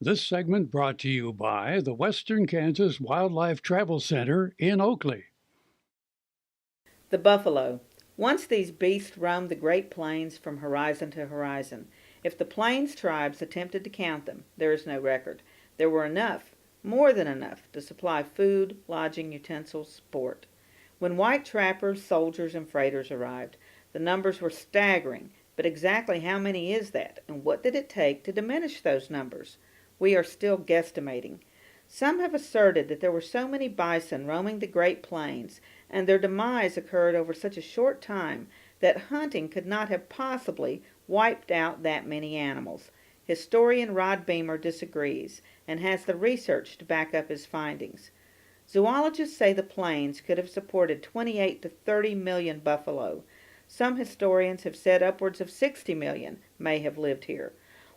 This segment brought to you by the Western Kansas Wildlife Travel Center in Oakley. The buffalo. Once these beasts roamed the Great Plains from horizon to horizon. If the Plains tribes attempted to count them, there is no record. There were enough, more than enough, to supply food, lodging, utensils, sport. When white trappers, soldiers, and freighters arrived, the numbers were staggering, but exactly how many is that, and what did it take to diminish those numbers? We are still guesstimating. Some have asserted that there were so many bison roaming the Great Plains, and their demise occurred over such a short time, that hunting could not have possibly wiped out that many animals. Historian Rod Beamer disagrees, and has the research to back up his findings. Zoologists say the plains could have supported 28 to 30 million buffalo. Some historians have said upwards of 60 million may have lived here.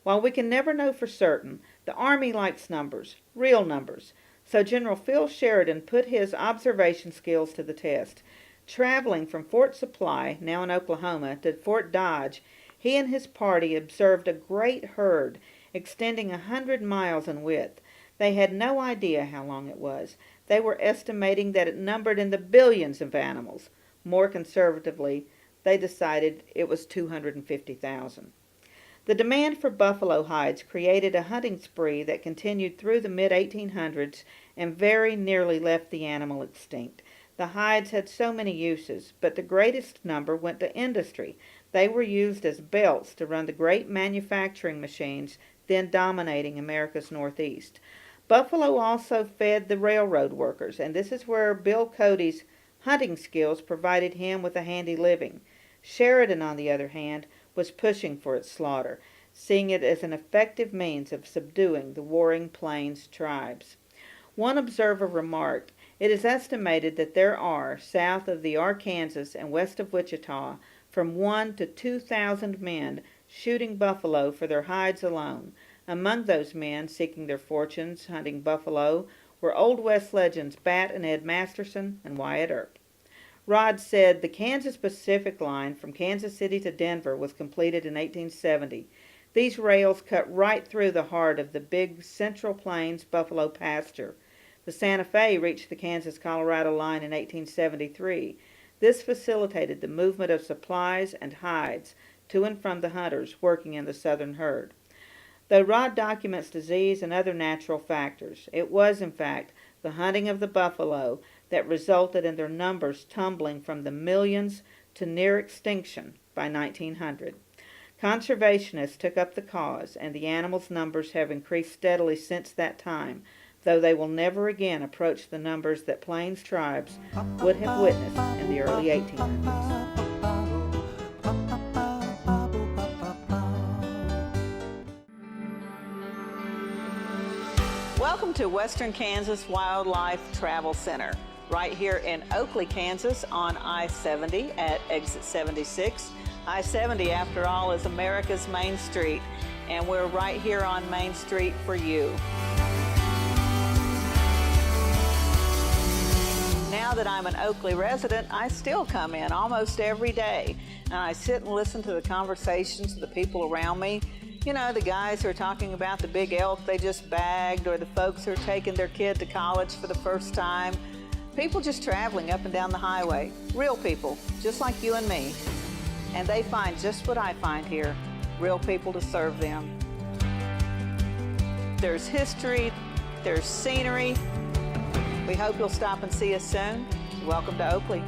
While we can never know for certain, the Army likes numbers, real numbers. So General Phil Sheridan put his observation skills to the test. Traveling from Fort Supply, now in Oklahoma, to Fort Dodge, he and his party observed a great herd extending 100 miles in width. They had no idea how long it was. They were estimating that it numbered in the billions of animals. More conservatively, they decided it was 250,000. The demand for buffalo hides created a hunting spree that continued through the mid-1800s and very nearly left the animal extinct. The hides had so many uses, but the greatest number went to industry. They were used as belts to run the great manufacturing machines then dominating America's Northeast. Buffalo also fed the railroad workers, and this is where Bill Cody's hunting skills provided him with a handy living. Sheridan, on the other hand, was pushing for its slaughter, seeing it as an effective means of subduing the warring Plains tribes. One observer remarked, "It is estimated that there are, south of the Arkansas and west of Wichita, from 1 to 2,000 men shooting buffalo for their hides alone. Among those men seeking their fortunes hunting buffalo were Old West legends Bat and Ed Masterson and Wyatt Earp." Rod said the Kansas Pacific line from Kansas City to Denver was completed in 1870. These rails cut right through the heart of the big Central Plains buffalo pasture. The Santa Fe reached the Kansas-Colorado line in 1873. This facilitated the movement of supplies and hides to and from the hunters working in the southern herd. Though Rod documents disease and other natural factors, it was, in fact, the hunting of the buffalo that resulted in their numbers tumbling from the millions to near extinction by 1900. Conservationists took up the cause, and the animals' numbers have increased steadily since that time, though they will never again approach the numbers that Plains tribes would have witnessed in the early 1800s. Welcome to Western Kansas Wildlife Travel Center, right here in Oakley, Kansas on I-70 at exit 76. I-70, after all, is America's Main Street, and we're right here on Main Street for you. Now that I'm an Oakley resident, I still come in almost every day, and I sit and listen to the conversations of the people around me. You know, the guys who are talking about the big elk they just bagged, or the folks who are taking their kid to college for the first time. People just traveling up and down the highway. Real people, just like you and me. And they find just what I find here, real people to serve them. There's history, there's scenery. We hope you'll stop and see us soon. Welcome to Oakley.